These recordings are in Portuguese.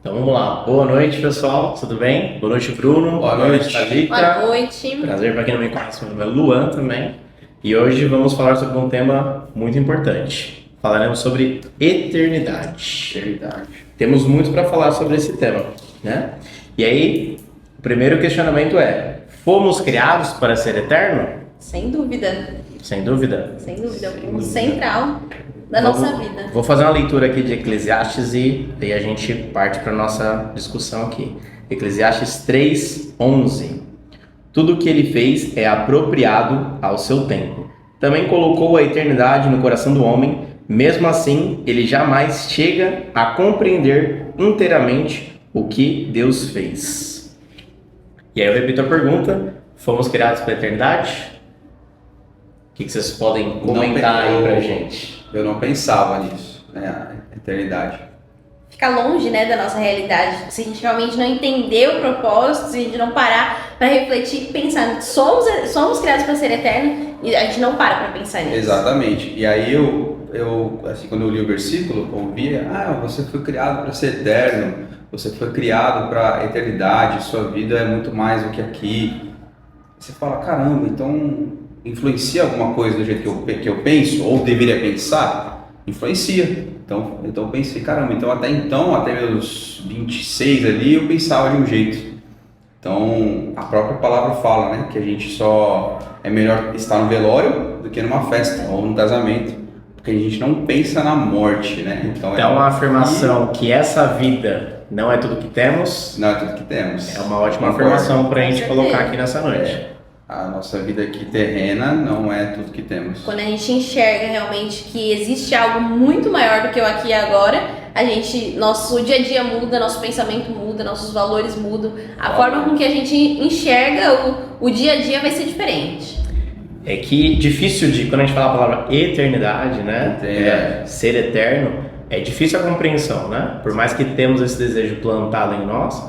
Então vamos lá. Boa noite, pessoal. Tudo bem? Boa noite, Bruno. Boa noite, Thalita. Boa noite. Prazer para quem não me conhece, meu nome é Luan também. E hoje vamos falar sobre um tema muito importante. Falaremos sobre eternidade. Temos muito para falar sobre esse tema, né? E aí, o primeiro questionamento é: fomos criados para ser eterno? Sem dúvida. Sem dúvida. Sem dúvida. É o ponto central da nossa vida. Vou fazer uma leitura aqui de Eclesiastes e daí a gente parte para nossa discussão aqui. Eclesiastes 3:11. Tudo o que ele fez é apropriado ao seu tempo. Também colocou a eternidade no coração do homem. Mesmo assim, ele jamais chega a compreender inteiramente o que Deus fez. E aí eu repito a pergunta: fomos criados para a eternidade? O que vocês podem comentar aí pra gente? Eu não pensava nisso, né? A eternidade. Fica longe, né, da nossa realidade. Se a gente realmente não entender o propósito, se a gente não parar para refletir e pensar, somos criados para ser eterno, e a gente não para pensar nisso. Exatamente. E aí eu assim, quando eu li o versículo, eu ouvia: você foi criado para ser eterno, você foi criado para a eternidade, sua vida é muito mais do que aqui. Você fala: caramba, então influencia alguma coisa do jeito que eu penso, ou deveria pensar? Influencia. Então eu pensei: caramba, então até meus 26 ali eu pensava de um jeito. Então a própria palavra fala, né, que a gente só é melhor estar no velório do que numa festa ou num casamento, porque a gente não pensa na morte, né? Então é uma afirmação que essa vida não é tudo que temos. Não é tudo que temos. É uma ótima afirmação para a gente colocar aqui nessa noite. A nossa vida aqui terrena não é tudo que temos. Quando a gente enxerga realmente que existe algo muito maior do que o aqui e agora, nosso dia a dia muda, nosso pensamento muda, nossos valores mudam. A forma com que a gente enxerga o dia a dia vai ser diferente. É que difícil quando a gente fala a palavra eternidade, né? Ser eterno, é difícil a compreensão, né? Por mais que temos esse desejo plantado em nós,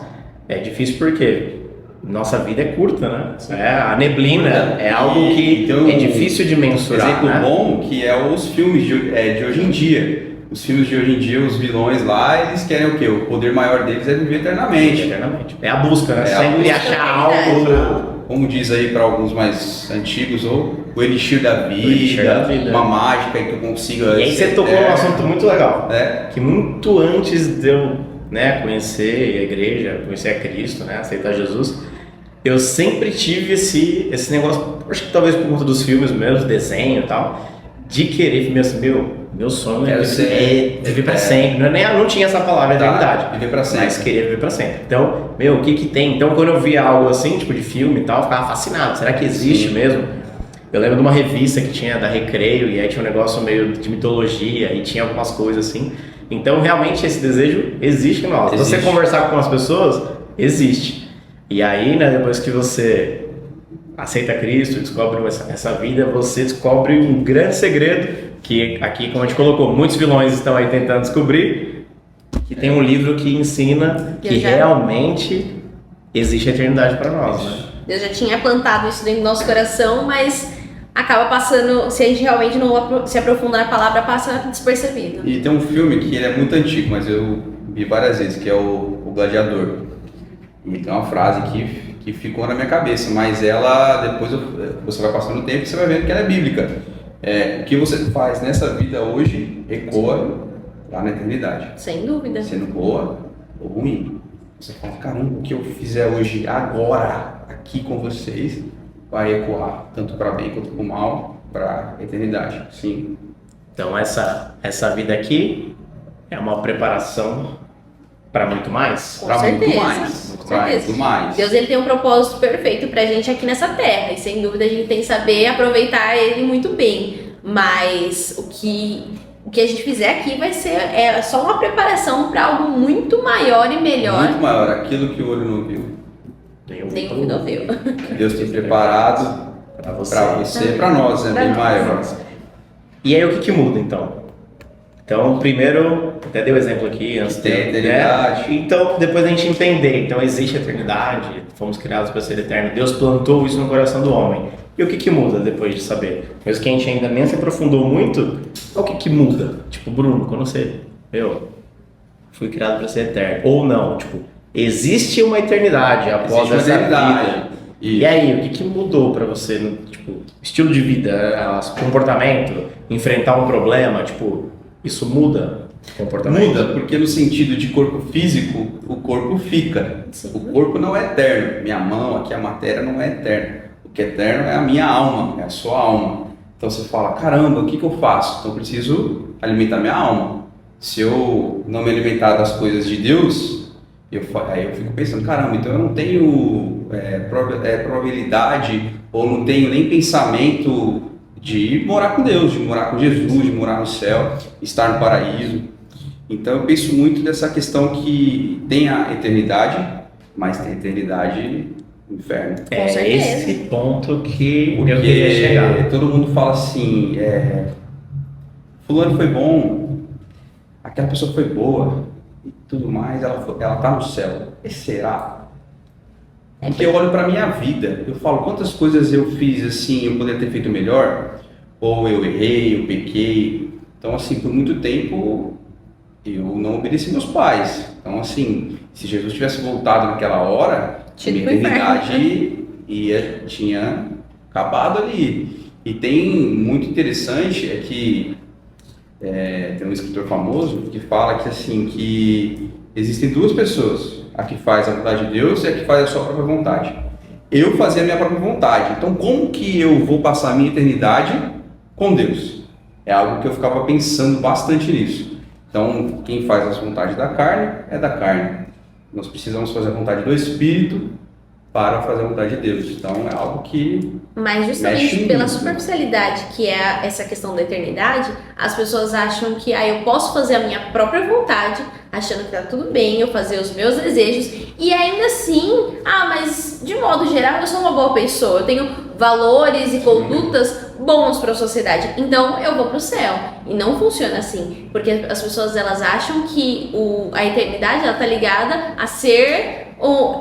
é difícil porque nossa vida é curta, né? A neblina é algo que é difícil de mensurar. Exemplo bom que é os filmes de hoje em dia. Os filmes de hoje em dia, os vilões lá, eles querem o quê? O poder maior deles é viver eternamente. É a busca, né? Sempre achar algo. Como diz aí para alguns mais antigos, ou o elixir da vida, uma mágica que tu consiga. E aí você tocou num assunto muito legal, que muito antes de eu, né, conhecer a igreja, conhecer a Cristo, né, aceitar Jesus, eu sempre tive esse negócio, acho que talvez por conta dos filmes mesmo, desenho e tal, de querer, meu sonho é viver para sempre. Não tinha essa palavra, eternidade. Viver para sempre. Mas queria viver para sempre. Então, o que tem? Então, quando eu via algo assim, tipo de filme e tal, eu ficava fascinado. Será que existe mesmo? Eu lembro de uma revista que tinha da Recreio, e aí tinha um negócio meio de mitologia, e tinha algumas coisas assim. Então, realmente, esse desejo existe em nós. Você conversar com as pessoas, existe. E aí, né, depois que você aceita Cristo, descobre essa vida, você descobre um grande segredo, que aqui, como a gente colocou, muitos vilões estão aí tentando descobrir, que tem um livro que ensina que realmente existe a eternidade para nós, né? Deus já tinha plantado isso dentro do nosso coração, mas acaba passando, se a gente realmente não se aprofunda na palavra, passa despercebido. E tem um filme que ele é muito antigo, mas eu vi várias vezes, que é o Gladiador. E tem uma frase que ficou na minha cabeça, mas ela, depois você vai passando o tempo e você vai vendo que ela é bíblica. O que você faz nessa vida hoje ecoa lá na eternidade. Sem dúvida. Sendo boa ou ruim. Você fala: caramba, o que eu fizer hoje, agora, aqui com vocês, vai ecoar tanto para bem quanto para mal, para a eternidade. Sim. Então essa vida aqui é uma preparação para muito mais? Com certeza. Muito mais. Deus, ele tem um propósito perfeito pra gente aqui nessa terra, e sem dúvida a gente tem que saber aproveitar ele muito bem. Mas o que a gente fizer aqui vai ser só uma preparação para algo muito maior e melhor. Muito maior, aquilo que o olho não viu. Nem o não viu. Deus tem preparado para você e para nós, é bem maior. E aí o que muda então? Então, primeiro, até dei o exemplo aqui antes de eternidade. Então, depois a gente entender, então existe a eternidade, fomos criados para ser eterno, Deus plantou isso no coração do homem. E o que muda depois de saber? Mesmo que a gente ainda nem se aprofundou muito, o que muda? Tipo, Bruno, quando você fui criado para ser eterno. Ou não, tipo, existe uma eternidade após Existe uma essa eternidade. vida. E aí, o que mudou para você, no, tipo, estilo de vida, comportamento, enfrentar um problema, tipo, isso muda o comportamento? Muda, porque no sentido de corpo físico, o corpo fica. Sim. O corpo não é eterno. Minha mão, aqui a matéria não é eterna. O que é eterno é a minha alma, é a sua alma. Então você fala, caramba, o que eu faço? Então eu preciso alimentar minha alma. Se eu não me alimentar das coisas de Deus, aí eu fico pensando, caramba, então eu não tenho probabilidade ou não tenho nem pensamento de morar com Deus, de morar com Jesus, de morar no céu, estar no paraíso. Então eu penso muito dessa questão que tem a eternidade, mas tem a eternidade no inferno. É Com certeza. esse ponto que Porque eu queria chegar. todo mundo fala assim, fulano foi bom, aquela pessoa foi boa e tudo mais, ela tá no céu. E será? Porque eu olho para minha vida, eu falo quantas coisas eu fiz assim, eu poderia ter feito melhor, ou eu errei, eu pequei. Então assim, por muito tempo eu não obedeci meus pais. Então assim, se Jesus tivesse voltado naquela hora, minha eternidade tinha acabado ali. E tem muito interessante é que tem um escritor famoso que fala que assim que existem duas pessoas, a que faz a vontade de Deus e a que faz a sua própria vontade. Eu fazia a minha própria vontade. Então como que eu vou passar a minha eternidade com Deus? É algo que eu ficava pensando bastante nisso. Então quem faz as vontades da carne é da carne. Nós precisamos fazer a vontade do Espírito para fazer a vontade de Deus. Então é algo que Mas justamente pela superficialidade que é essa questão da eternidade, as pessoas acham que eu posso fazer a minha própria vontade, achando que tá tudo bem, eu fazer os meus desejos, e ainda assim, mas de modo geral eu sou uma boa pessoa, eu tenho valores e condutas bons para a sociedade, então eu vou pro céu. E não funciona assim, porque as pessoas elas acham que a eternidade ela tá ligada a ser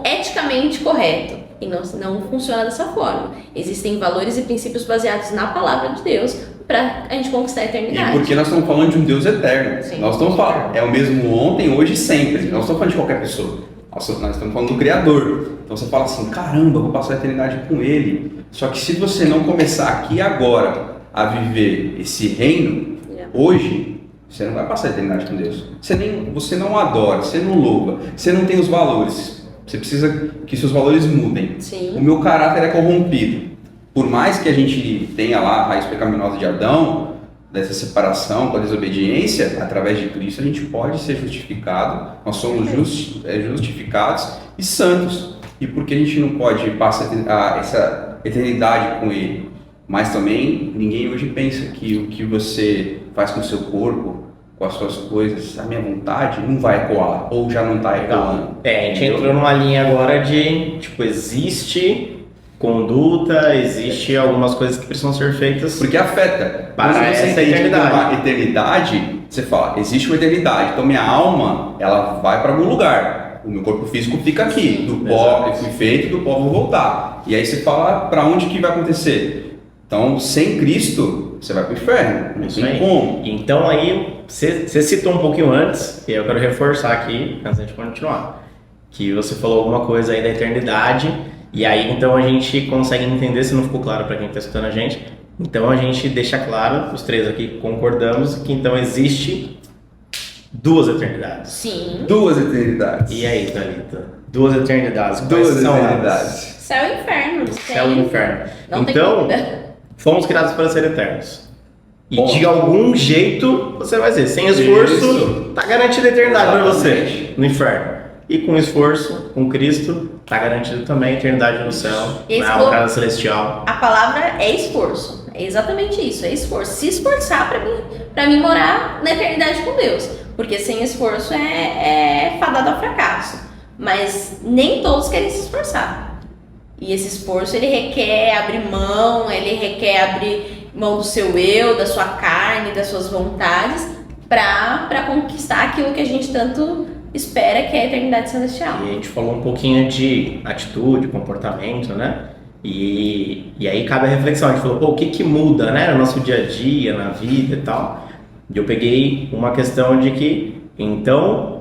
eticamente correto. E não funciona dessa forma. Existem valores e princípios baseados na palavra de Deus para a gente conquistar a eternidade. E porque nós estamos falando de um Deus eterno. Sim. Nós estamos falando, é o mesmo ontem, hoje e sempre. Nós não estamos falando de qualquer pessoa. Nós estamos falando do Criador. Então você fala assim, caramba, eu vou passar a eternidade com Ele. Só que se você não começar aqui agora a viver esse reino, hoje, você não vai passar a eternidade com Deus. Você não adora, você não louva, você não tem os valores. Você precisa que seus valores mudem. Sim. O meu caráter é corrompido. Por mais que a gente tenha lá a raiz pecaminosa de Adão, dessa separação com a desobediência, através de Cristo a gente pode ser justificado. Nós somos justificados e santos. E por que a gente não pode passar essa eternidade com Ele? Mas também ninguém hoje pensa que o que você faz com o seu corpo, com as suas coisas, a minha vontade não vai ecoar, ou já não está ecoando. A gente entrou numa linha agora de, tipo, existe conduta, existe algumas coisas que precisam ser feitas. Porque afeta. Para quando você essa entende eternidade. uma eternidade, você fala, existe uma eternidade, então minha alma, ela vai para algum lugar. O meu corpo físico fica aqui, do pó, eu fui feito, do pó vou voltar. E aí você fala, para onde que vai acontecer? Então, sem Cristo, você vai para o inferno. Não tem como. Então aí, você citou um pouquinho antes, e eu quero reforçar aqui, antes de continuar, que você falou alguma coisa aí da eternidade, e aí então a gente consegue entender, se não ficou claro para quem está escutando a gente, então a gente deixa claro, os três aqui concordamos, que então existe duas eternidades. Sim. Duas eternidades. E aí, Thalita? Duas eternidades. Quais Duas são eternidades. Céu e inferno. Céu e inferno. Não tem Então, dúvida. fomos criados para ser eternos. E Bom. de algum jeito você vai ser. Sem esforço, Isso. tá garantida a eternidade para você Exatamente. no inferno. E com esforço, com Cristo, tá garantido também a eternidade no céu, Esse na falou- casa celestial. A palavra é esforço. É exatamente isso, é esforço. Se esforçar para mim morar na eternidade com Deus. Porque sem esforço é fadado ao fracasso. Mas nem todos querem se esforçar. E esse esforço, ele requer abrir mão, ele requer abrir mão do seu eu, da sua carne, das suas vontades, para conquistar aquilo que a gente tanto espera, que é a eternidade celestial. E a gente falou um pouquinho de atitude, comportamento, né? E aí cabe a reflexão. A gente falou, o que muda, né? No nosso dia a dia, na vida e tal. E eu peguei uma questão de que, então,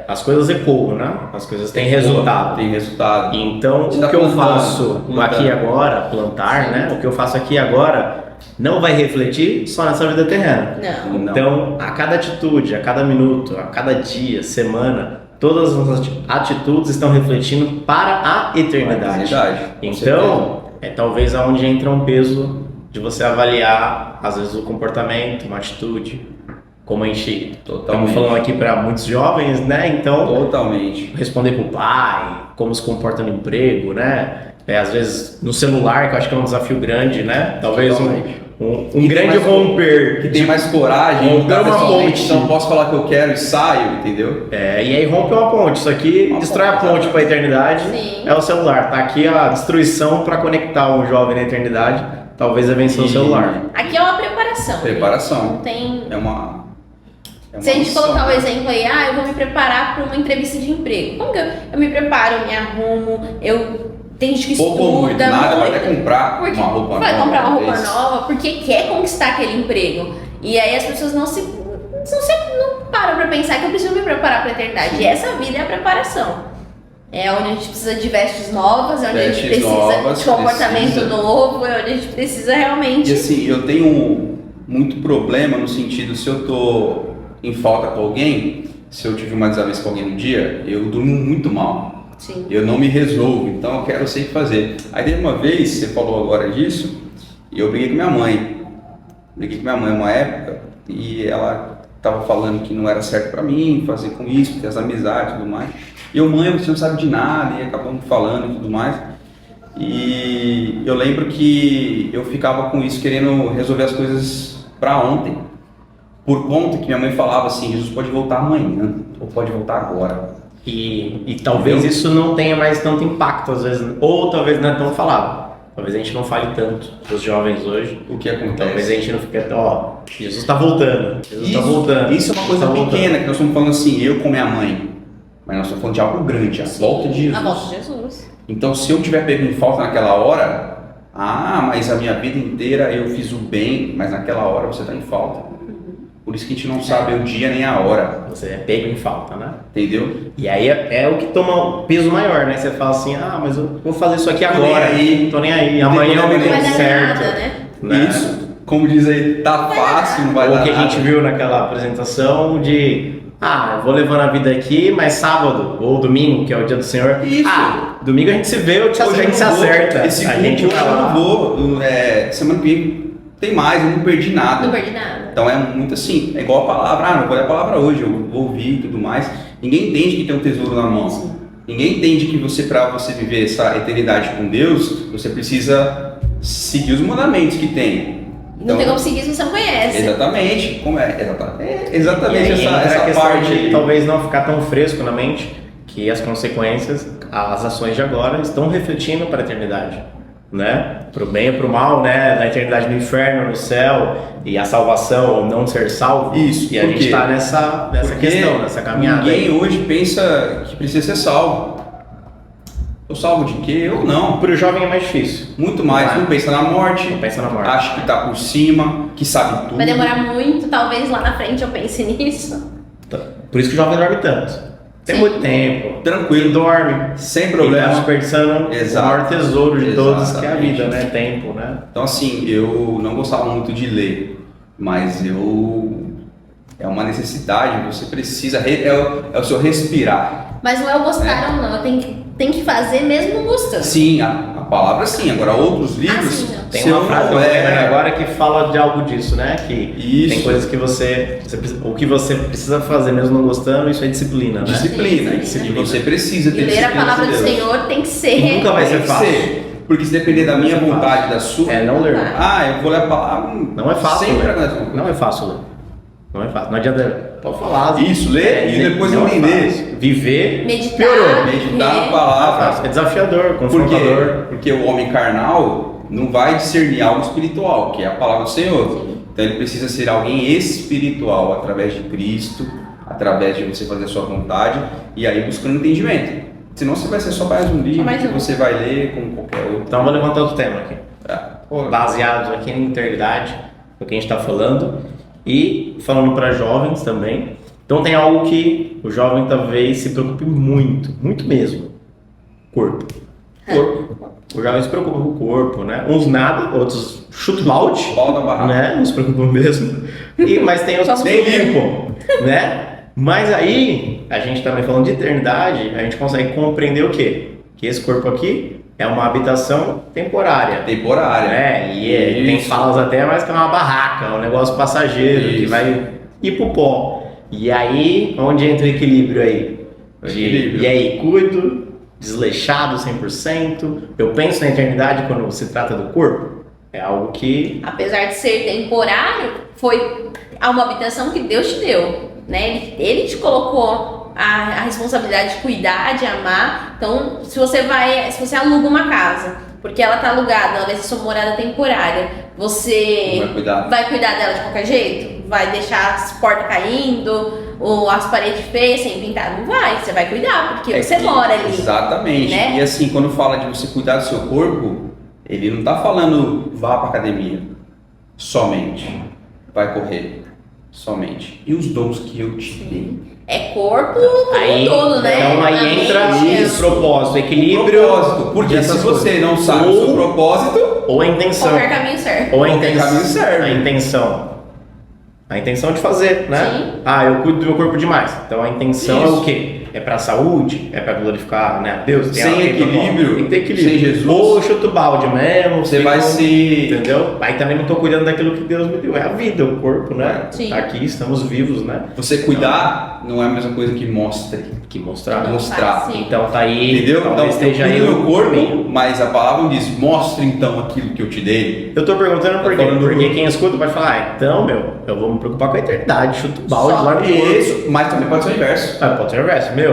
as coisas ecoam, né? As coisas têm resultado. Tem resultado. Então, Você o tá que eu plantando, faço plantando. aqui agora, plantar, né? O que eu faço aqui agora não vai refletir só nessa vida terrena. Não. Então, a cada atitude, a cada minuto, a cada dia, semana, todas as atitudes estão refletindo para a eternidade. Com Então, é talvez aonde entra um peso de você avaliar, às vezes, o comportamento, uma atitude, como a gente estamos falando aqui para muitos jovens, né? Então, Totalmente. responder pro pai, como se comporta no emprego, né? Às vezes no celular, que eu acho que é um desafio grande, né? Talvez um grande romper. Que tem mais coragem, romper uma ponte. Então posso falar que eu quero e saio, entendeu? E aí rompe uma ponte. Isso aqui destrói a ponte para a eternidade. Sim. É o celular. Tá aqui a destruição para conectar um jovem na eternidade. Talvez é vencer o celular. Aqui é uma preparação. Preparação. Não tem... É uma Se a gente missão. colocar o exemplo aí, eu vou me preparar para uma entrevista de emprego. Como que eu me preparo, eu me arrumo, tem gente que Pouco ou muito, estuda nada, vai muito. até comprar Porque uma roupa vai nova. comprar uma roupa talvez. nova porque quer conquistar aquele emprego. E aí as pessoas não param pra pensar que eu preciso me preparar pra eternidade. E essa vida é a preparação. É onde a gente precisa de vestes novas, é onde a gente Vestes precisa novas, de comportamento precisa. novo, é onde a gente precisa realmente. E assim, eu tenho muito problema no sentido, se eu tô em falta com alguém, se eu tive uma desavença com alguém no dia, eu durmo muito mal. Sim. Eu não me resolvo, então eu quero sempre fazer. Aí teve uma vez, você falou agora disso, e eu briguei com minha mãe. Briguei com minha mãe uma época, e ela tava falando que não era certo pra mim fazer com isso, ter as amizades e tudo mais. E eu, mãe, você não sabe de nada, e acabamos falando e tudo mais. E eu lembro que eu ficava com isso, querendo resolver as coisas pra ontem. Por conta que minha mãe falava assim, Jesus pode voltar amanhã, ou pode voltar agora. E talvez Entendeu? isso não tenha mais tanto impacto, às vezes, ou talvez não é tão falado. Talvez a gente não fale tanto para os jovens hoje. O que acontece? Talvez a gente não fique tão, Jesus está voltando, Jesus está voltando. Isso é uma coisa Jesus tá pequena, voltando. que nós estamos falando assim, eu com minha mãe. Mas nós estamos falando de algo grande, a volta de Jesus. A volta de Jesus. Então, se eu tiver pego em falta naquela hora, mas a minha vida inteira eu fiz o bem, mas naquela hora você está em falta. Por isso que a gente não sabe o dia nem a hora, Você é pego em falta, né? entendeu? E aí é o que toma um peso maior, né? Você fala assim, mas eu vou fazer isso aqui Tô nem agora, aí. tô nem aí, Não tem amanhã eu me problema Não vai dou dar certo. nada, né? Né? Isso, como diz aí, tá fácil, não vai Ou dar que a gente nada. viu naquela apresentação de eu vou levando a vida aqui, mas sábado ou domingo, que é o dia do Senhor, Isso. Domingo a gente se vê, Hoje a eu gente não se vou, acerta. esse A gente culto vai hoje eu lá. não vou, semana que vem tem mais, eu não perdi nada. Não perdi nada. Então é muito assim, é igual a palavra, não vou ler a palavra hoje, eu vou ouvir e tudo mais. Ninguém entende que tem um tesouro na mão. Sim. Ninguém entende que para você viver essa eternidade com Deus, você precisa seguir os mandamentos que tem. Não tem como seguir se você não conhece. Exatamente, como é? E Exatamente aí entra a essa questão parte de aí. talvez não ficar tão fresco na mente que as consequências, as ações de agora estão refletindo para a eternidade, né? Pro bem ou pro mal, né? Na eternidade no inferno, no céu e a salvação ou não ser salvo. Isso, E a por gente quê? está nessa Porque questão, nessa caminhada. ninguém aí. hoje pensa que precisa ser salvo. Eu salvo de quê? Eu não. Pro jovem é mais difícil. Muito mais, Não é? não pensa na morte, Não pensa na morte. acha que tá por cima, que sabe tudo. Vai demorar muito, talvez lá na frente eu pense nisso. Por isso que o jovem dorme tanto. Tem Sim. muito tempo. Tranquilo, Ele dorme. sem Ele tá problema. desperdiçando Exato. o maior tesouro de todos, que é a Exatamente. vida, né? Tempo, né? Então assim, eu não gostava muito de ler, mas é uma necessidade, você precisa, é o seu respirar. Mas não é o gostar ou não, tem que fazer mesmo não gostando. Sim, a palavra sim, agora outros livros... sim, não. Tem se uma eu frase não- agora que fala de algo disso, né? Que Isso. tem coisas que o que você precisa fazer mesmo não gostando, isso é disciplina, né? Disciplina, Sim, que disciplina. você precisa E ter ler a disciplina palavra de do Deus. Senhor tem que ser. E nunca vai ser Tem que fácil. ser, porque se depender da minha Vai ser vontade, fácil. da sua... É não ler. eu vou ler a palavra... Não é fácil. Sempre ler. acontece. Não é fácil ler. Não é fácil. Não adianta. Pode falar. Isso, ler e depois não é entender. fácil. Viver. Meditar. Piorou. Meditar na ler. palavra. É desafiador, Por confrontador. quê? Porque o homem carnal não vai discernir algo espiritual, que é a palavra do Senhor. Então ele precisa ser alguém espiritual, através de Cristo, através de você fazer a sua vontade e aí buscando entendimento. Senão você vai ser só mais um livro mais que um. você vai ler como qualquer outro. Então eu vou levantar outro tema aqui. Pô, Baseados aqui na integridade, do que a gente está falando, e falando para jovens também, Então tem algo que o jovem talvez se preocupe muito, muito mesmo. Corpo. Corpo. O jovem se preocupa com o corpo, né? Uns nada, outros chuta o balde, Pau na barraca. né? Não se preocupam mesmo. Mas tem os que nem limpam, né? Mas aí, a gente também falando de eternidade, a gente consegue compreender o quê? Que esse corpo aqui é uma habitação temporária. Temporária. Tem falas até, mas que é uma barraca, um negócio passageiro, que Isso. vai ir pro pó. E aí, onde entra o equilíbrio aí? E aí, cuido, desleixado 100%. Eu penso na eternidade quando se trata do corpo. É algo que... Apesar de ser temporário, foi uma habitação que Deus te deu, né? Ele te colocou a responsabilidade de cuidar, de amar. Então, se você aluga uma casa, porque ela tá alugada, ela vai ser sua morada temporária, você vai cuidar dela de qualquer jeito? Vai deixar as portas caindo, ou as paredes feias sem pintar? Não vai, você vai cuidar, porque você mora ali. Exatamente. Né? E assim, quando fala de você cuidar do seu corpo, ele não tá falando vá pra academia somente, vai correr somente. E os dons que eu te dei? É corpo Aí, todo, né? Então aí A entra mente, o propósito, o equilíbrio. Propósito. Porque se você não sabe o seu propósito, ou a intenção. qualquer caminho serve. Ou a Qualquer intenção. caminho serve. A intenção. A intenção de fazer, né? Sim. Eu cuido do meu corpo demais. Então a intenção é Isso. o quê? É pra saúde? É pra glorificar, né, Deus? Tem Sem equilíbrio, tem que ter equilíbrio. sem Jesus. Ou eu chuto o balde mesmo. você vai se... Entendeu? Aí também não tô cuidando daquilo que Deus me deu. É a vida, o corpo, né? Sim. Tá aqui, estamos vivos, né? Você cuidar não é a mesma coisa que mostre. Que mostrar. Não mostrar. faz, sim. Então tá aí. Entendeu? Então, Talvez eu esteja aí cuido do o meu corpo, caminho. mas a palavra diz, mostre então aquilo que eu te dei. Eu tô perguntando por quê? falando do Porque corpo. quem escuta pode falar, então, eu vou me preocupar com a eternidade, chuto o balde Só lá no corpo. Isso, mas também pode ser o inverso. Pode ser o reverso,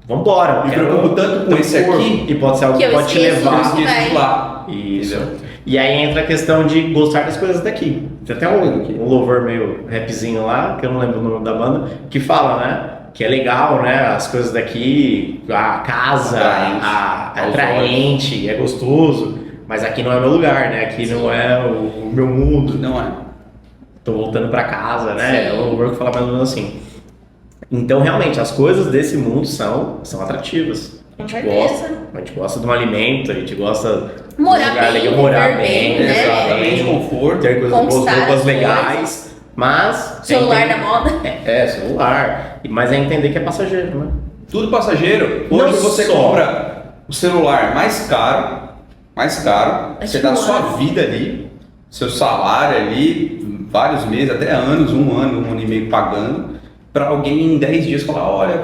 vambora. Me quero preocupo tanto com teu esse corpo. aqui, E pode ser algo que que eu pode te esqueço Eu levar. disso. esqueço de lá. Isso. Entendeu? E aí entra a questão de gostar das coisas daqui. Tem até um louvor meio rapzinho lá, que eu não lembro o nome da banda, que fala, né? Que é legal, né? As coisas daqui, a casa, atraente, é gostoso. Mas aqui não é meu lugar, né? Aqui não é o meu mundo. Não é. Tô voltando pra casa, né? Sim. É um louvor que fala mais ou menos assim. Então, realmente, as coisas desse mundo são atrativas. A gente gosta de um alimento, a gente gosta de Morar um lugar bem, legal, morar viver bem, bem, né? Exatamente, conforto. ter coisas boas, Conquistar roupas as legais, mas... Celular da moda. Celular. Mas é entender que é passageiro, né? Tudo passageiro. Não Hoje você só. compra o celular mais caro, você tipo dá um sua ano. vida ali, seu salário ali, vários meses, até anos, um ano e meio pagando, para alguém em 10 dias falar, olha,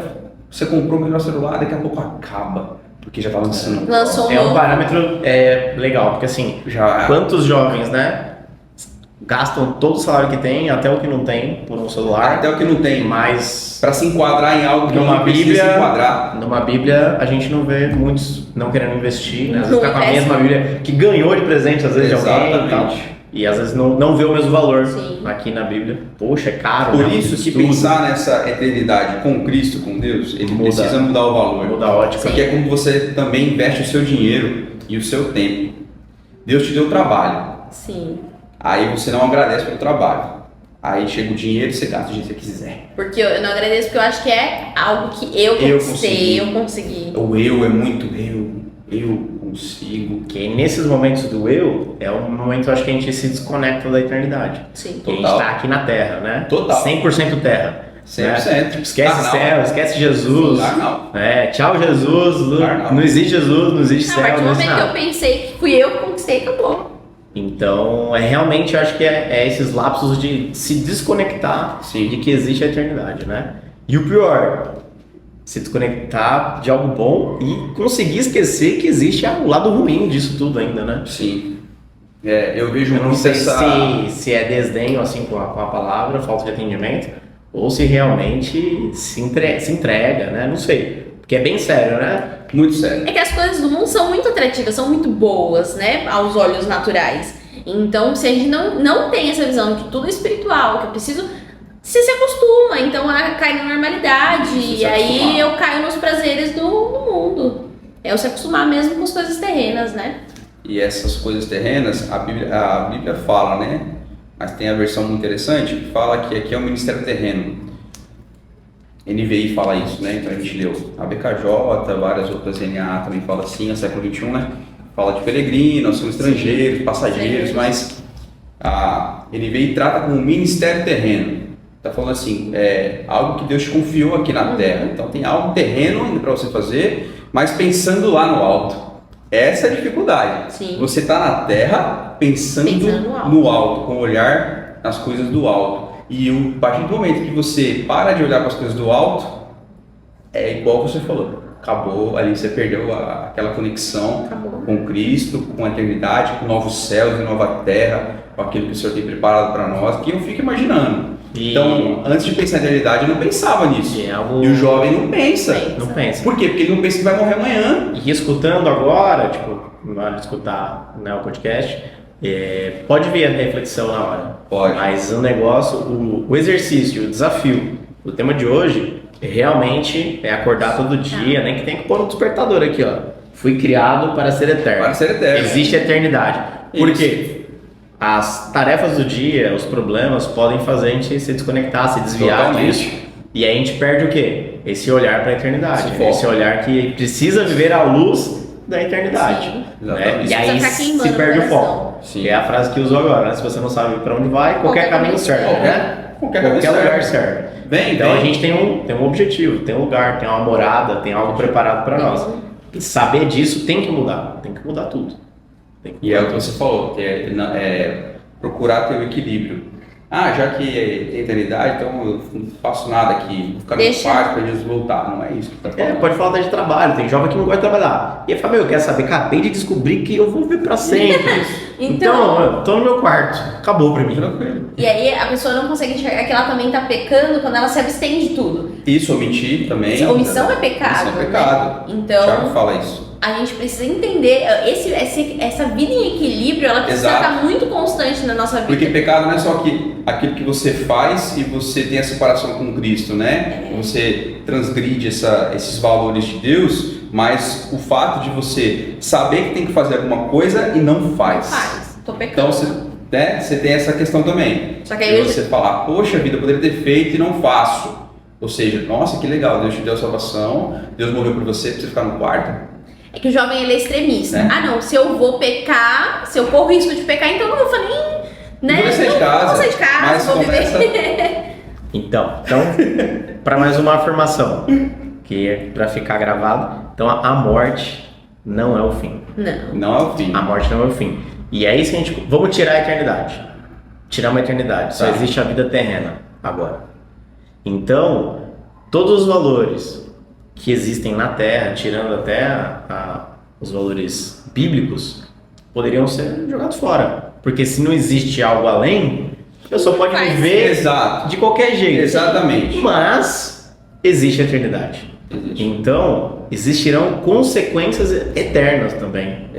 você comprou o melhor celular, daqui a pouco acaba, porque já tá lançando. Lançou É um novo. parâmetro legal, porque assim, Já. quantos jovens, né? Gastam todo o salário que tem, até o que não tem, por um celular. Até o que não tem, Mas para se enquadrar em algo que numa não precisa Bíblia, se enquadrar. numa Bíblia, a gente não vê muitos não querendo investir, né? Às vezes Não tá com a investe. mesma Bíblia que ganhou de presente, às vezes, de alguém e tal. Exatamente. E às vezes não vê o mesmo valor Sim. aqui na Bíblia. Poxa, é caro, Por né? isso que Estudo, pensar nessa eternidade com Cristo, com Deus, ele Muda. precisa mudar o valor. muda a ótica. Porque é como você também investe o seu dinheiro e o seu tempo. Deus te deu trabalho. Sim. Aí você não agradece pelo trabalho. Aí chega o dinheiro e você gasta do jeito que você quiser. Porque eu não agradeço, porque eu acho que é algo que eu conquistei, eu consegui. O eu é muito eu consigo. Que nesses momentos do eu, é um momento, eu acho que a gente se desconecta da eternidade. Sim. Que a gente Total. tá aqui na Terra, né? Total. 100% Terra. 100%. Né? Tipo, esquece Carnal. céu, esquece Jesus. Carnal. Tchau Jesus, Carnal. não existe Jesus, não existe A céu, partir do não existe momento que nada. eu pensei que fui eu que conquistei, acabou. Então, realmente, eu acho que é esses lapsos de se desconectar Sim. de que existe a eternidade, né? E o pior, se desconectar de algo bom e conseguir esquecer que existe o lado ruim disso tudo ainda, né? Sim. Eu vejo Eu não muito sei essa... se é desdenho assim com a palavra, falta de atendimento, ou se realmente se entrega, né? Não sei. Porque é bem sério, né? Muito sério. É que as coisas do mundo são muito atrativas, são muito boas, né? Aos olhos naturais. Então, se a gente não tem essa visão de que tudo é espiritual, que eu preciso... Você se acostuma, então cai na normalidade. Se E aí acostumar. eu caio nos prazeres do mundo. É eu se acostumar mesmo com as coisas terrenas, né? E essas coisas terrenas, a Bíblia fala, né? Mas tem a versão muito interessante que fala que aqui é um ministério terreno. NVI fala isso, né? Então a gente leu a BKJ, várias outras NA também fala assim, a século XXI, né? Fala de peregrinos, são estrangeiros, passageiros, mas a NVI trata como um ministério terreno. Está falando assim, algo que Deus te confiou aqui na terra. Então tem algo terreno para você fazer, mas pensando lá no alto. Essa é a dificuldade. Sim. Você está na terra pensando no alto, com o olhar nas coisas do alto. E a partir do momento que você para de olhar para as coisas do alto, é igual você falou. Acabou, ali você perdeu aquela conexão com Cristo, com a eternidade, com novos céus e nova terra, com aquilo que o Senhor tem preparado para nós, que eu fico imaginando. Então, antes de pensar em eternidade, eu não pensava nisso. E o jovem não pensa. Não pensa. Por quê? Porque ele não pensa que vai morrer amanhã. E escutando agora, tipo, na hora de escutar, né, o podcast, pode vir a reflexão na hora. Pode. Mas o negócio, o exercício, o desafio, o tema de hoje, realmente é acordar todo dia, nem que tenha que pôr um despertador aqui, ó. Fui criado para ser eterno. Para ser eterno. Existe a eternidade. Por quê? As tarefas do dia, os problemas podem fazer a gente se desconectar, se desviar disso. E aí a gente perde o quê? Esse olhar para a eternidade. Esse olhar que precisa viver à luz da eternidade. Né? E aí se perde o foco. Que é a frase que usou agora, né? Se você não sabe para onde vai, qualquer caminho serve, né? Qualquer lugar serve. Então a gente tem um objetivo, tem um lugar, tem uma morada, tem algo preparado para nós. E saber disso tem que mudar tudo. E é o que você falou, procurar ter o equilíbrio. Já que tem eternidade, então eu não faço nada aqui, vou ficar no quarto para Jesus voltar. Não é isso que tá falando. Pode falar de trabalho, tem jovem que não gosta de trabalhar. E aí fala, eu quero saber, acabei de descobrir que eu vou viver para sempre. então, eu tô no meu quarto, acabou para mim. Tranquilo. E aí a pessoa não consegue enxergar que ela também tá pecando quando ela se abstém de tudo. Isso, omitir também. Omissão é pecado. Omissão é pecado. Né? Então, Tiago fala isso. A gente precisa entender, essa vida em equilíbrio, ela precisa estar muito constante na nossa vida. Porque pecado não é só aquilo que você faz e você tem a separação com Cristo, né? Você transgride esses valores de Deus, mas o fato de você saber que tem que fazer alguma coisa e não faz. Tô pecando. Então você tem essa questão também. Só que aí você falar, poxa vida, eu poderia ter feito e não faço. Ou seja, nossa, que legal, Deus te deu a salvação, Deus morreu por você pra você ficar no quarto. É que o jovem ele é extremista. Não, se eu vou pecar, se eu corro risco de pecar, então eu não vou nem. Né? Vou sair de casa, vou viver. Então para mais uma afirmação, que é para ficar gravado. Então a morte não é o fim. Não é o fim. A morte não é o fim. E é isso que a gente. Vamos tirar a eternidade. Tirar uma eternidade. Só existe a vida terrena agora. Então, todos os valores que existem na Terra, tirando até os valores bíblicos, poderiam ser jogados fora. Porque se não existe algo além, a pessoa pode viver de qualquer jeito. Exatamente. Mas existe a eternidade. Então, existirão consequências eternas também.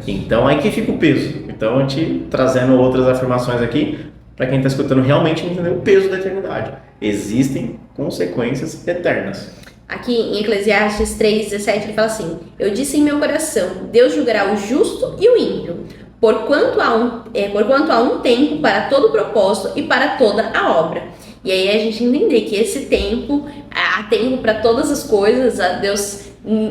Então, aí que fica o peso. Então, a gente trazendo outras afirmações aqui, para quem está escutando realmente entender o peso da eternidade. Existem consequências eternas. Aqui em Eclesiastes 3,17 ele fala assim: eu disse em meu coração, Deus julgará o justo e o ímpio, porquanto há um tempo para todo propósito e para toda a obra. E aí a gente entender que esse tempo, há tempo para todas as coisas, Deus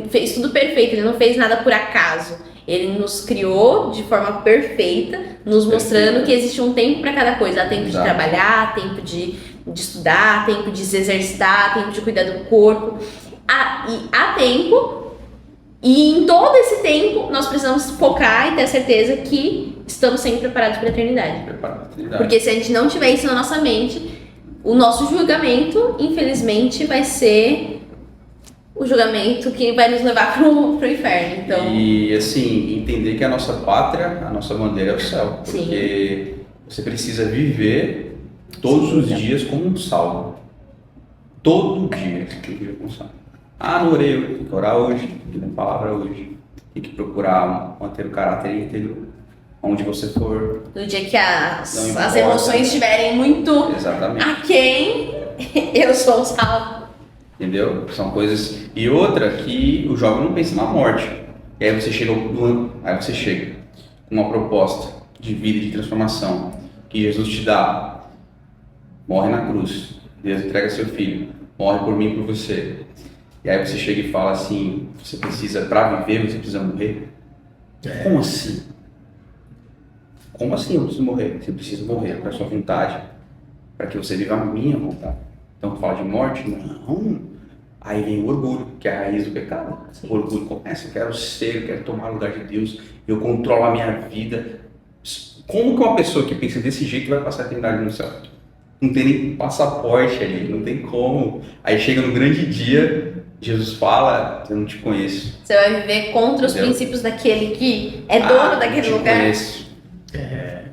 fez tudo perfeito, Ele não fez nada por acaso. Ele nos criou de forma perfeita, nos mostrando que existe um tempo para cada coisa. Há tempo de trabalhar, tempo de estudar, tempo de se exercitar, tempo de cuidar do corpo. Há tempo, e em todo esse tempo nós precisamos focar e ter certeza que estamos sempre preparados para a eternidade. Porque se a gente não tiver isso na nossa mente, o nosso julgamento, infelizmente, vai ser o julgamento que vai nos levar pro inferno. Então... E assim, entender que a nossa pátria, a nossa bandeira é o céu. Porque você precisa viver todos os dias como um salvo. Todo dia você tem que viver como um salvo. Não orei, tem que orar hoje, tem que ler a palavra hoje. Tem que procurar manter o caráter íntegro onde você for. No dia que as emoções estiverem muito aquém, eu sou o salvo. Entendeu? São coisas. E outra que o jovem não pensa na morte. E aí você chega com uma proposta de vida e de transformação que Jesus te dá. Morre na cruz. Deus entrega seu filho. morre por mim e por você. E aí você chega e fala assim, você precisa, para viver, você precisa morrer? Como assim? Como assim eu preciso morrer? Você precisa morrer para a sua vontade, para que você viva a minha vontade. Então, fala de morte? Não. Aí vem o orgulho, que é a raiz do pecado. Sim. O orgulho começa, eu quero ser, eu quero tomar o lugar de Deus, eu controlo a minha vida. Como que uma pessoa que pensa desse jeito vai passar a eternidade no céu? Não tem nem passaporte ali, não tem como. Aí chega no grande dia, Jesus fala, eu não te conheço. Você vai viver contra os Entendeu? princípios daquele que é dono daquele não te lugar. Conheço.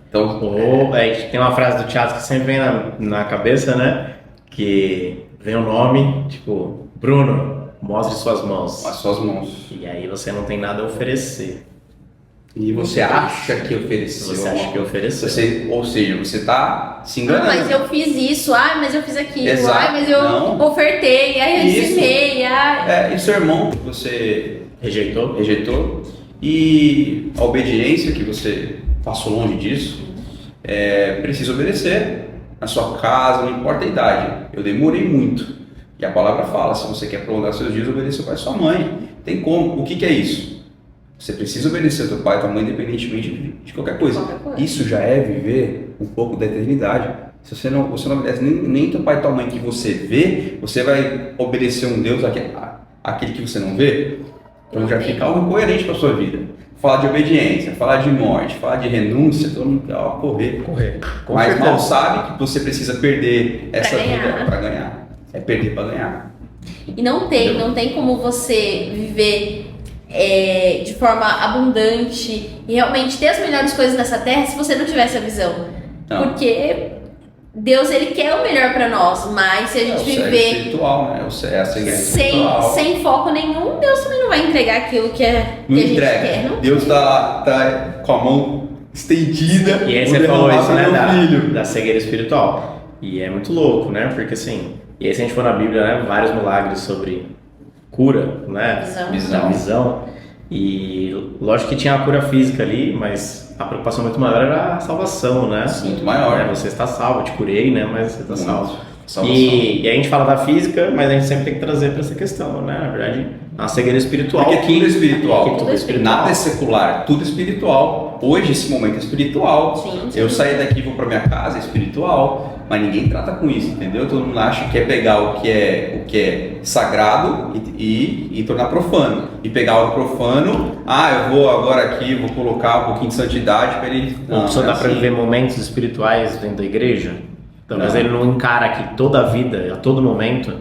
Então, Ou a gente tem uma frase do teatro que sempre vem na cabeça, né? Que vem o nome, tipo, Bruno, mostre suas mãos. as suas mãos. E aí você não tem nada a oferecer. E você acha que ofereceu. Você acha que ofereceu. Ou seja, você está se Ah, enganando. mas eu fiz isso, mas eu fiz aquilo, Exato. mas eu Não. ofertei, aí eu Isso. dizimei, E seu irmão que você Rejeitou? rejeitou, e a obediência que você passou longe disso, precisa obedecer na sua casa, não importa a idade. Eu demorei muito. E a palavra fala, se você quer prolongar seus dias, obedeça o pai e sua mãe. Tem como. O que é isso? Você precisa obedecer ao teu pai e tua mãe independentemente de qualquer coisa. Isso já é viver um pouco da eternidade. Se você não obedece nem teu pai e tua mãe que você vê, você vai obedecer um Deus aquele que você não vê? Então já fica algo coerente para a sua vida. Falar de obediência, falar de morte, falar de renúncia, todo mundo quer correr. Com Mas certeza. mal sabe que você precisa perder essa Pra ganhar. vida para ganhar. É perder para ganhar. E não tem como você viver de forma abundante e realmente ter as melhores coisas nessa terra se você não tiver essa visão. Não. Porque Deus, ele quer o melhor pra nós, mas se a gente o céu viver espiritual, né? Essa igreja espiritual. sem foco nenhum, Deus também não vai entregar aquilo que a Não gente entrega. quer. Não Deus tá com a mão estendida. E aí vou você falou derramar isso, né, sobre meu filho. da cegueira espiritual. E é muito louco, né? Porque assim, e aí se a gente for na Bíblia, né, vários milagres sobre cura, né? Visão. Da visão. E lógico que tinha a cura física ali, mas a preocupação muito maior era a salvação, né? Muito maior. Né? Você está salvo, eu te curei, né? Mas você está Muito. salvo. Salvação. E a gente fala da física, mas a gente sempre tem que trazer para essa questão, né? Na verdade, a cegueira espiritual. Porque tudo é espiritual. Que tudo é espiritual. Nada é secular, tudo é espiritual. Hoje, esse momento é espiritual. Sim. Eu sair daqui e vou pra minha casa, é espiritual. Mas ninguém trata com isso, entendeu? Todo mundo acha que é pegar o que é sagrado e tornar profano. E pegar algo profano, eu vou agora aqui, vou colocar um pouquinho de santidade para ele... Uma pessoa dá para assim. viver momentos espirituais dentro da igreja, talvez Não. ele não encara que toda a vida, a todo momento,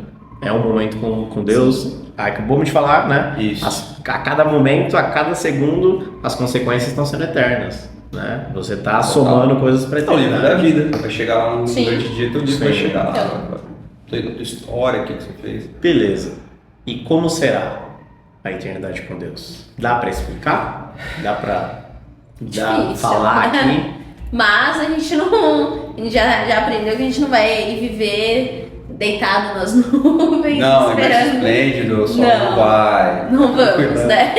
é um momento com Deus. Acabamos de falar, né? Isso. A cada momento, a cada segundo, as consequências estão sendo eternas, né? Você está somando coisas para a É o livro da eternidade. vida. Vai chegar lá no Sim. grande dia, teu dia vai Sim. chegar lá. Então. Toda a tua história, o que você fez. Beleza. E como será a eternidade com Deus? Dá para explicar? Dá para Difícil. falar aqui? Mas a gente não. A gente já aprendeu que a gente não vai viver deitado nas nuvens, Não, é mais esperando. esplêndido, só Não. não vai. Não vamos, Cuidado. né?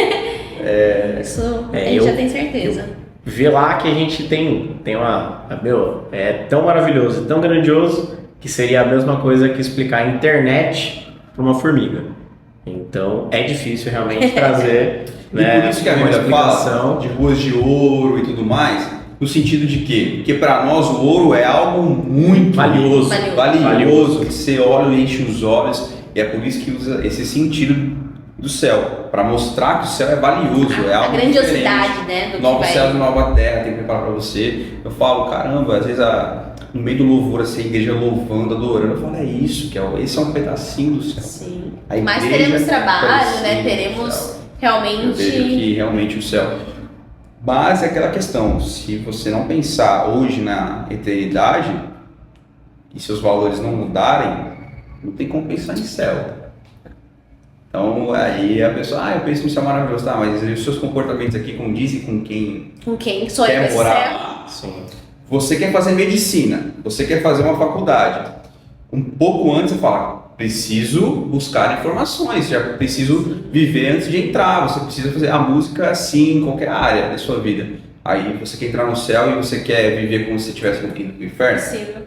Isso a gente já tem certeza. Vê lá que a gente tem uma... é tão maravilhoso, tão grandioso, que seria a mesma coisa que explicar a internet para uma formiga. Então, é difícil realmente trazer, né, E por isso que a uma Bíblia explicação. fala de ruas de ouro e tudo mais, no sentido de quê? Porque para nós o ouro é algo muito Valioso. valioso, que você olha e enche os olhos, e é por isso que usa esse sentido do céu, para mostrar que o céu é valioso, é A algo grandiosidade, diferente. né? Do que Novo vai. céu e nova terra, tem que preparar para você. Eu falo, caramba, às vezes no meio do louvor, assim, a igreja louvando, adorando, eu falo, é isso, esse é um pedacinho do céu. Sim. A Mas igreja teremos trabalho, parece né? o Teremos céu. Eu realmente. vejo que realmente o céu. Mas é aquela questão, se você não pensar hoje na eternidade e seus valores não mudarem, não tem como pensar em céu. Então aí a pessoa, eu penso no céu maravilhoso, tá, mas os seus comportamentos aqui condizem com quem Com quem sonha com quer esse morar céu? lá. Sim. Você quer fazer medicina, você quer fazer uma faculdade. Um pouco antes você fala, preciso buscar informações, já preciso viver antes de entrar, você precisa fazer a música assim em qualquer área da sua vida. Aí você quer entrar no céu e você quer viver como se você estivesse indo para o inferno. Possível.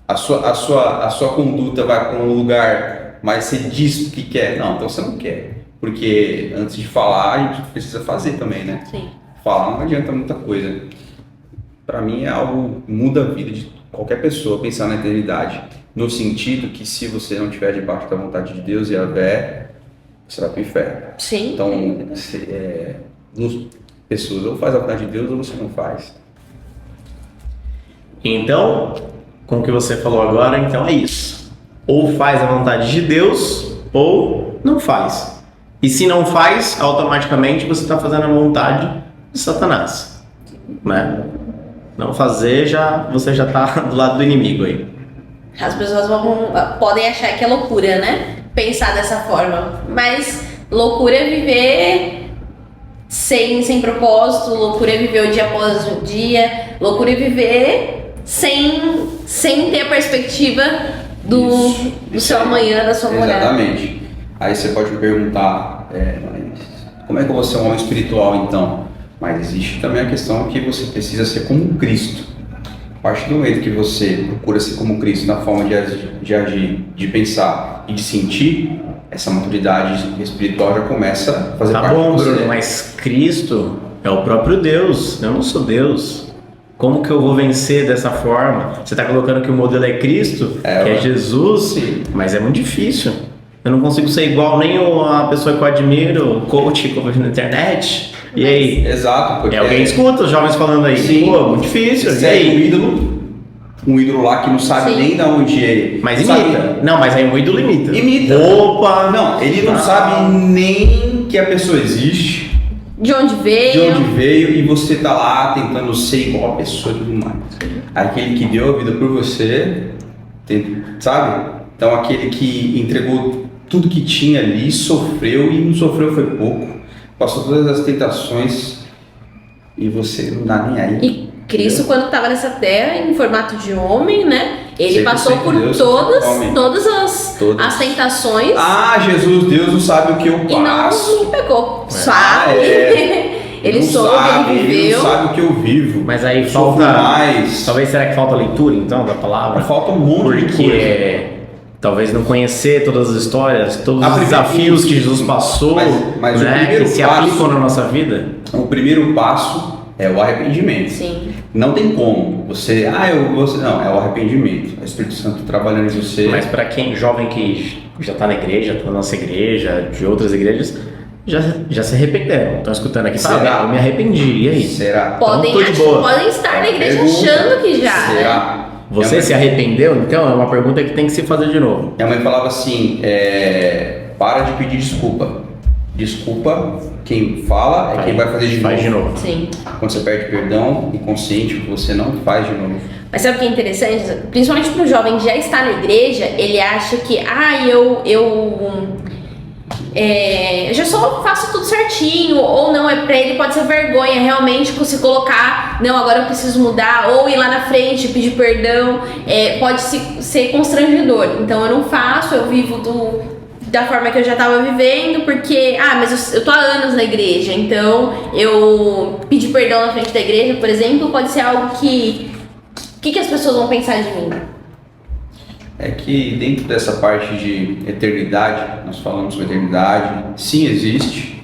a sua conduta vai para um lugar, mas você diz o que quer. Não, então você não quer. Porque antes de falar, a gente precisa fazer também, né? Sim. Falar não adianta muita coisa. Para mim é algo que muda a vida de qualquer pessoa pensar na eternidade. No sentido que se você não estiver debaixo da vontade de Deus e a fé, você vai para o inferno. Sim. Então, pessoas, ou faz a vontade de Deus ou você não faz. Então, com o que você falou agora, então é isso. Ou faz a vontade de Deus, ou não faz. E se não faz, automaticamente você está fazendo a vontade de Satanás, né? Não fazer, você já está do lado do inimigo aí. As pessoas podem achar que é loucura, né? Pensar dessa forma. Mas loucura é viver sem propósito, loucura é viver o dia após o dia, loucura é viver sem ter a perspectiva do seu amanhã, da sua morada. Exatamente. Aí você pode me perguntar, mas como é que eu vou ser um homem espiritual então? Mas existe também a questão que você precisa ser como Cristo. A partir do momento que você procura ser como Cristo na forma de agir, de pensar e de sentir, essa maturidade espiritual já começa a fazer parte de você. Tá bom, Bruno, mas Cristo é o próprio Deus, eu não sou Deus. Como que eu vou vencer dessa forma? Você está colocando que o modelo é Cristo, que é Jesus, sim. Mas é muito difícil. Eu não consigo ser igual nem a pessoa que eu admiro, o coach que eu vejo na internet. E aí? Exato. Porque alguém escuta os jovens falando aí. Sim. Pô, muito difícil. Você é um ídolo lá que não sabe Sim. nem de onde é. Mas imita. Não, mas aí um ídolo imita. Imita. Opa! Não, ele não sabe nem que a pessoa existe. De onde veio. E você tá lá tentando ser igual a pessoa e tudo mais. Aquele que deu a vida por você, sabe? Então aquele que entregou tudo que tinha ali, sofreu e não sofreu foi pouco. Passou todas as tentações e você não dá nem aí. E Cristo, quando estava nessa terra, em formato de homem, né? Ele passou por Deus, todas as tentações. Ah, Jesus, Deus não sabe o que eu passo. E não pecou. Sabe? Ele soube, ele viveu. Ele não sabe o que eu vivo. Mas aí Sofro falta. mais. Talvez será que falta leitura então da palavra? Falta um monte de coisa. Porque talvez não conhecer todas as histórias, todos os desafios que Jesus passou, mas né, o primeiro que se passo, aplicam na nossa vida. O primeiro passo é o arrependimento. Sim. Não tem como você, não, é o arrependimento. É o Espírito Santo trabalhando em você. Mas para quem jovem que já está na igreja, está na nossa igreja, de outras igrejas, já se arrependeram. Estão escutando aqui, Será? Eu me arrependi, e aí? Será? Podem estar na igreja achando que já. Será? Né? Você se arrependeu? Então é uma pergunta que tem que se fazer de novo. Minha mãe falava assim, para de pedir desculpa. Desculpa, quem fala é quem vai fazer de novo. Faz de novo. Sim. Quando você perde perdão, inconsciente, você não faz de novo. Mas sabe o que é interessante? Principalmente para o jovem que já está na igreja, ele acha que, eu já só faço tudo certinho, ou não, para ele pode ser vergonha realmente se colocar, não, agora eu preciso mudar, ou ir lá na frente pedir perdão, pode ser constrangedor. Então eu não faço, eu vivo da forma que eu já estava vivendo, porque, mas eu tô há anos na igreja, então eu pedir perdão na frente da igreja, por exemplo, pode ser algo que as pessoas vão pensar de mim? É que dentro dessa parte de eternidade, nós falamos sobre eternidade, sim, existe.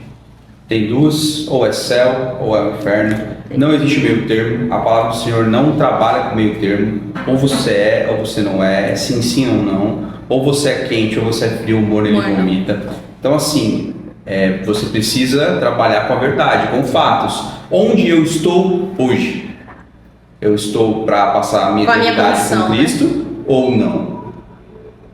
Tem duas, ou é céu ou é o inferno. Não existe meio termo. A palavra do Senhor não trabalha com meio termo. Ou você é ou você não é sim ou não. Ou você é quente ou você é frio, o morno ele vomita. Então assim, você precisa trabalhar com a verdade, com fatos. Onde eu estou hoje? Eu estou para passar a minha eternidade com Cristo ou não?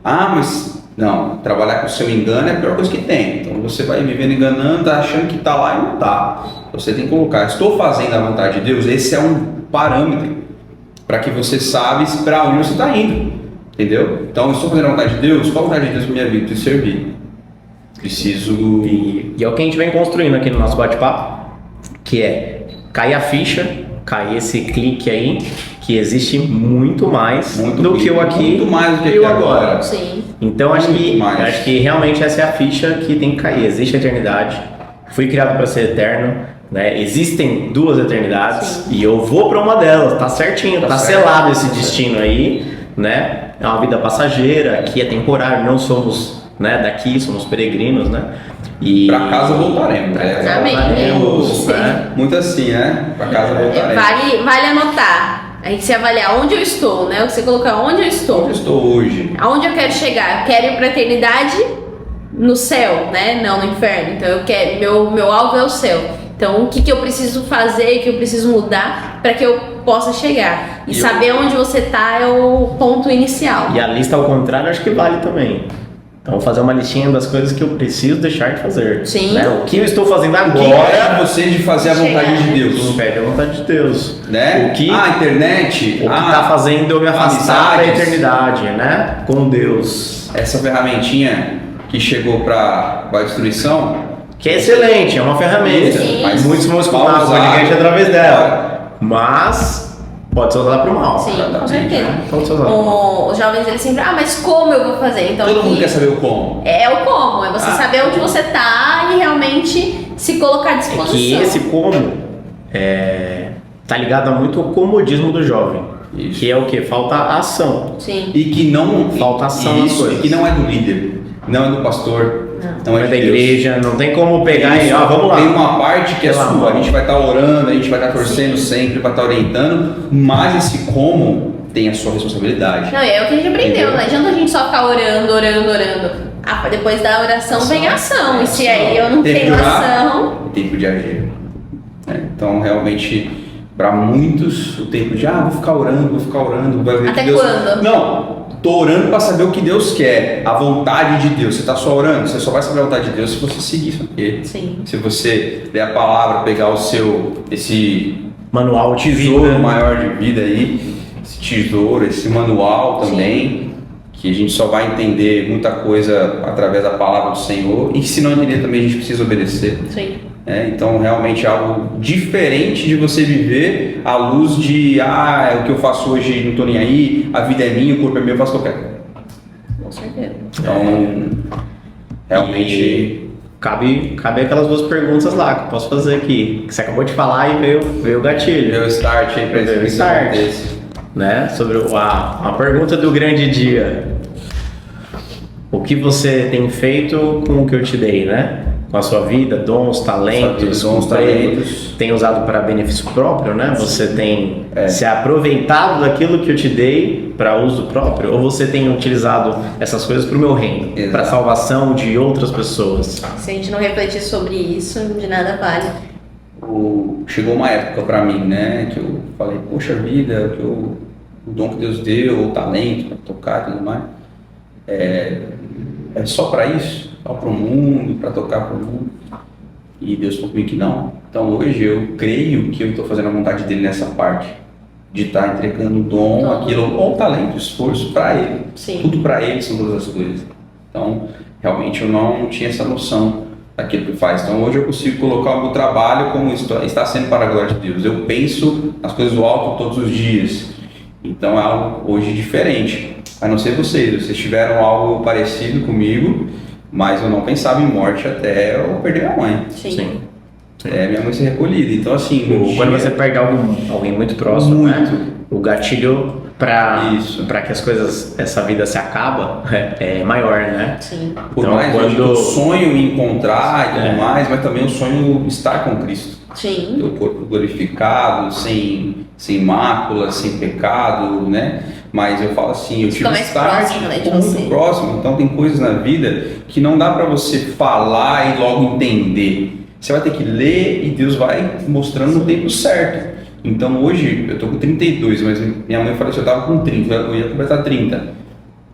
Mas não, trabalhar com o seu engano é a pior coisa que tem. Então você vai vivendo enganando, tá achando que tá lá e não tá. Você tem que colocar, estou fazendo a vontade de Deus, esse é um parâmetro para que você sabe para onde você está indo. Entendeu? Então, estou fazendo a vontade de Deus, qual a vontade de Deus na minha vida? Preciso servir. Preciso... E é o que a gente vem construindo aqui no nosso bate-papo, que é cair a ficha, cair esse clique aí, que existe muito mais do que o aqui muito mais do que e o agora. Sim. Então acho que realmente essa é a ficha que tem que cair. Existe a eternidade, fui criado para ser eterno, né? Existem duas eternidades. Sim. E eu vou para uma delas, tá certinho, tá selado esse destino aí, né? é uma vida passageira, aqui é temporário, não somos, né, daqui, somos peregrinos, né? E Pra casa voltaremos. Amém. voltaremos, né? Muito assim, né? Pra casa voltaremos. Vale anotar. Aí você avaliar onde eu estou, né? Você colocar onde eu estou. Onde eu estou hoje? Aonde eu quero chegar? Eu quero ir pra eternidade no céu, né? Não no inferno. Então eu quero, meu alvo é o céu. Então o que eu preciso fazer, o que eu preciso mudar para que eu possa chegar? E saber onde você tá é o ponto inicial. E a lista ao contrário acho que vale também. Então fazer uma listinha das coisas que eu preciso deixar de fazer. Sim. Né? O que eu estou fazendo O que agora é você de fazer a vontade de Deus? impede a vontade de Deus. Né? O que a internet, o que está fazendo eu me afastar da amizades. eternidade, né? Com Deus. Essa ferramentinha que chegou para a destruição, Que é excelente, é uma ferramenta. Sim. Mas muitos vão escutar o podcast através dela. Mas pode ser usada para o mal. Sim, com Exatamente, certeza. né? Pode ser usada. Os jovens eles sempre, mas como eu vou fazer? Então todo aqui mundo quer saber o como. é o como, é você saber onde você tá e realmente se colocar à É disposição. que esse como tá ligado muito ao comodismo do jovem. Isso. Que é o que? Falta ação. Sim. E que não Falta ação nas isso, coisas. e que não é do líder, não é do pastor, não Não é é de da Deus. igreja, não tem como pegar Isso. e vamos lá. Tem uma parte que é Pela sua, mão. a gente vai estar orando, a gente vai estar torcendo sempre, vai estar orientando, mas esse como tem a sua responsabilidade. Não, é o que a gente aprendeu, não adianta a gente só ficar orando. Depois da oração vem a ação. E se aí eu não Tempo de tenho orar, ação. tempo de agir. Então, realmente, para muitos, o tempo de vou ficar orando, vai ver Até que Deus... quando? Não, tô orando para saber o que Deus quer, a vontade de Deus. Você tá só orando, você só vai saber a vontade de Deus se você seguir isso aqui. Sim. Se você ler a palavra, pegar esse Manual de tesouro vida. maior de vida aí, esse tesouro, esse manual também, que a gente só vai entender muita coisa através da palavra do Senhor, e se não entender também a gente precisa obedecer. Sim. Então realmente é algo diferente de você viver à luz de o que eu faço hoje não estou nem aí, a vida é minha, o corpo é meu, eu faço o que eu quero. Com certeza. Então realmente E cabe aquelas duas perguntas lá que eu posso fazer aqui. Que você acabou de falar e veio o gatilho. deu start aí para Deu esse start. desse. Né? Sobre a pergunta do grande dia. O que você tem feito com o que eu te dei, né? Com a sua vida, dons, talentos, Dons, talentos. tem usado para benefício próprio, né? Você tem se aproveitado daquilo que eu te dei para uso próprio, ou você tem utilizado essas coisas para o meu reino, Exato. para salvação de outras pessoas? Se a gente não refletir sobre isso, de nada vale. Chegou uma época para mim, né, que eu falei, poxa vida, o dom que Deus deu, o talento para tocar e tudo mais, é só para isso? Só para o mundo, para tocar para o mundo? E Deus falou comigo que não. Então hoje eu creio que eu estou fazendo a vontade dele nessa parte, de estar entregando o dom, aquilo, ou o talento, o esforço para ele. Sim. Tudo para ele são todas as coisas. Então realmente eu não tinha essa noção daquilo que faz. Então hoje eu consigo colocar o meu trabalho como está sendo para a glória de Deus. Eu penso nas coisas do alto todos os dias. Então é algo hoje diferente. A não ser vocês tiveram algo parecido comigo, mas eu não pensava em morte até eu perder minha mãe. Sim. Minha mãe ser recolhida. Então assim, Quando você perde alguém muito próximo, né? O gatilho para que as coisas, essa vida se acaba, é maior, né? Sim. Por Então, mais quando eu sonho em encontrar e tudo mais, mas também eu sonho estar com Cristo. Sim. Ter o corpo glorificado, sem mácula, sem pecado, né? Mas eu falo assim, eu tive mais start próximo, né, de muito você. próximo. Então tem coisas na vida que não dá para você falar e logo entender. Você vai ter que ler e Deus vai mostrando no tempo certo. Então hoje eu tô com 32, mas minha mãe falou que eu tava com 30, eu ia completar 30.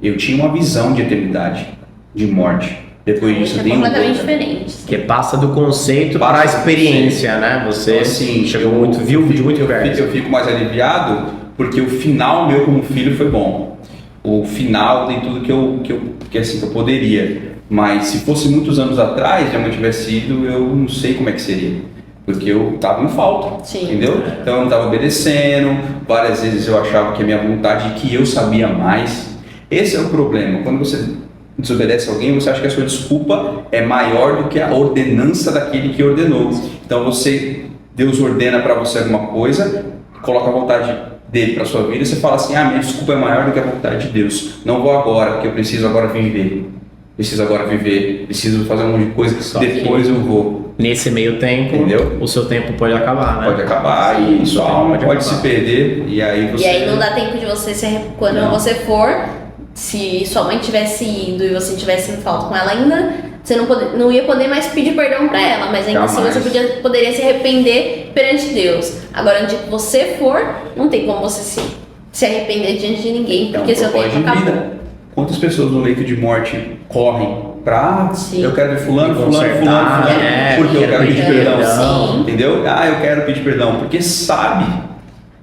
Eu tinha uma visão de eternidade, de morte. Depois disso eu É dei completamente diferente. que passa do conceito para a experiência, né? Você Então, assim, chegou viu de muito perto. Eu fico mais aliviado porque o final meu como filho foi bom. O final tem tudo que eu poderia. Mas se fosse muitos anos atrás, minha mãe tivesse ido, eu não sei como é que seria. Porque eu estava em falta, Sim. entendeu? Então eu não estava obedecendo, várias vezes eu achava que a minha vontade, que eu sabia mais. Esse é o problema. Quando você desobedece alguém, você acha que a sua desculpa é maior do que a ordenança daquele que ordenou. Então Deus ordena para você alguma coisa, coloca a vontade dele para sua vida, você fala assim, minha desculpa é maior do que a vontade de Deus. Não vou agora, porque eu preciso agora viver. Preciso fazer um monte de coisa, Só depois eu vou. Nesse meio tempo, Entendeu? o seu tempo pode acabar, né? Pode acabar e sua alma pode se perder e aí você... E aí não dá tempo de você quando você for, se sua mãe tivesse ido e você tivesse em falta com ela ainda, você não ia poder mais pedir perdão pra ela, mas ainda assim você poderia se arrepender perante Deus. Agora, onde você for, não tem como você se arrepender diante de ninguém, porque seu tempo acabou. Quantas pessoas no leito de morte correm pra eu quero ver fulano, porque eu quero pedir perdão, entendeu? Eu quero pedir perdão, porque sabe,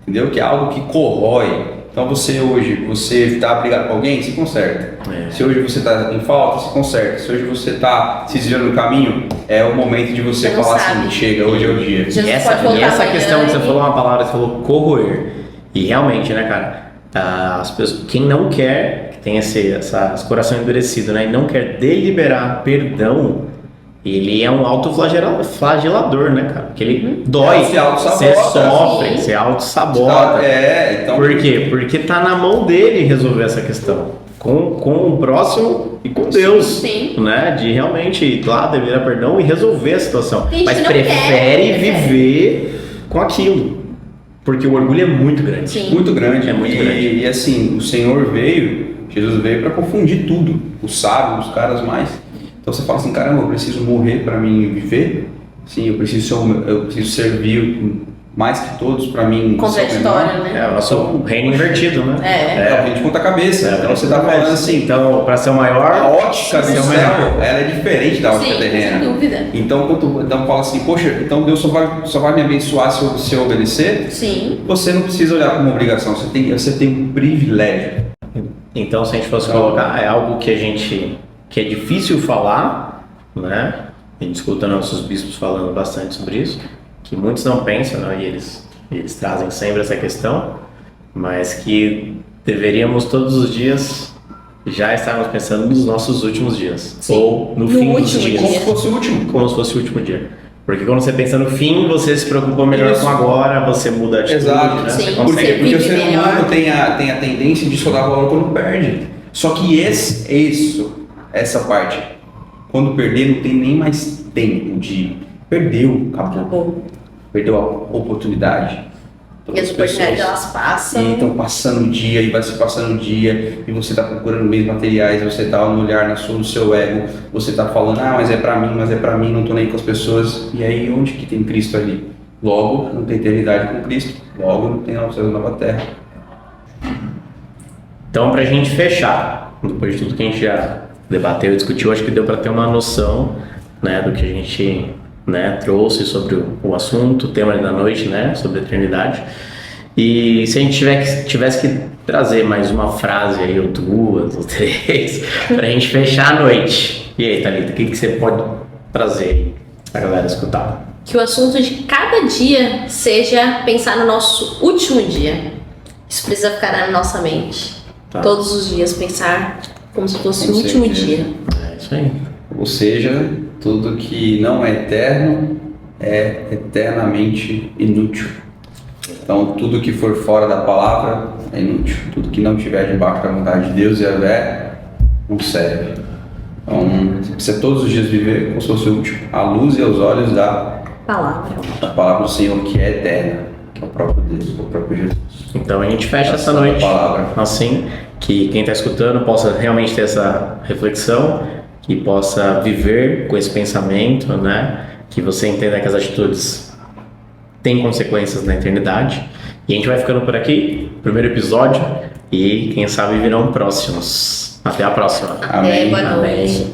entendeu? Que é algo que corrói. Então você está brigado com alguém, se conserta. Se hoje você está em falta, se conserta. Se hoje você está se desviando do caminho, é o momento de você falar assim, chega, hoje é o dia. E essa questão que você falou, uma palavra, você falou corroer. E realmente, né, cara, as pessoas, quem não quer, que tem esse coração endurecido, né, e não quer deliberar perdão, ele é um autoflagelador, né, cara? Porque ele dói, você sofre, você auto-sabota. Então... Por quê? Porque tá na mão dele resolver essa questão. Com o próximo e com Deus, né? De realmente ir lá, deliberar perdão e resolver a situação. Mas prefere viver com aquilo. Porque o orgulho é muito grande. Sim. Muito grande. É muito grande. E assim, Jesus veio para confundir tudo. Os sábios, os caras mais. Então você fala assim, caramba, eu preciso morrer para mim viver? Sim, eu preciso servir mais que todos para mim. Contraditório, né? É o nosso reino invertido, né? É o reino de ponta cabeça. Então você tá falando assim, então, para ser o maior, a ótica do céu, ela é diferente da ótica terrena. Sem dúvida. Então fala assim, poxa, então Deus só vai me abençoar se eu obedecer? Sim. Você não precisa olhar como obrigação, você tem um privilégio. Então, se a gente fosse colocar, é algo que é difícil falar, né? A gente escuta nossos bispos falando bastante sobre isso, que muitos não pensam, né? E eles trazem sempre essa questão, mas que deveríamos todos os dias já estarmos pensando nos nossos últimos dias. Sim. Ou no fim dos dias. Como se fosse o último. Como se fosse o último dia. Porque quando você pensa no fim, você se preocupa melhor com agora, você muda a atitude, exato. né? Sim. Porque o ser humano tem a tendência de só dar valor quando perde. Só que essa parte, quando perder, não tem nem mais tempo de... Perdeu, acabou. Perdeu a oportunidade. E as oportunidades, elas passam. E estão passando o dia, e vai se passando o dia, e você está procurando meios materiais, você está no olhar no seu ego, você está falando, mas é pra mim, não estou nem com as pessoas. E aí, onde que tem Cristo ali? Logo, não tem eternidade com Cristo. Logo, não tem nova céu e nova terra. Então, pra gente fechar, depois de tudo que a gente já debateu e discutiu, acho que deu para ter uma noção, né, do que a gente, né, trouxe sobre o assunto, o tema da noite, né, sobre a eternidade. E se a gente tivesse que trazer mais uma frase aí, ou duas, ou três, pra gente fechar a noite. E aí, Thalita, o que você pode trazer aí pra galera escutar? Que o assunto de cada dia seja pensar no nosso último dia. Isso precisa ficar na nossa mente. Tá. Todos os dias pensar como se fosse o último dia. É isso aí. Ou seja, tudo que não é eterno é eternamente inútil. Então, tudo que for fora da palavra é inútil. Tudo que não estiver debaixo da vontade de Deus e Yahvé não serve. Então, você precisa todos os dias viver como se fosse o último. À luz e aos olhos da palavra do Senhor, que é eterna, que é o próprio Deus, o próprio Jesus. Então a gente fecha essa noite assim, que quem está escutando possa realmente ter essa reflexão, que possa viver com esse pensamento, né? Que você entenda que as atitudes têm consequências na eternidade. E a gente vai ficando por aqui, primeiro episódio, e quem sabe virão próximos. Até a próxima. Amém. Boa noite. Amém.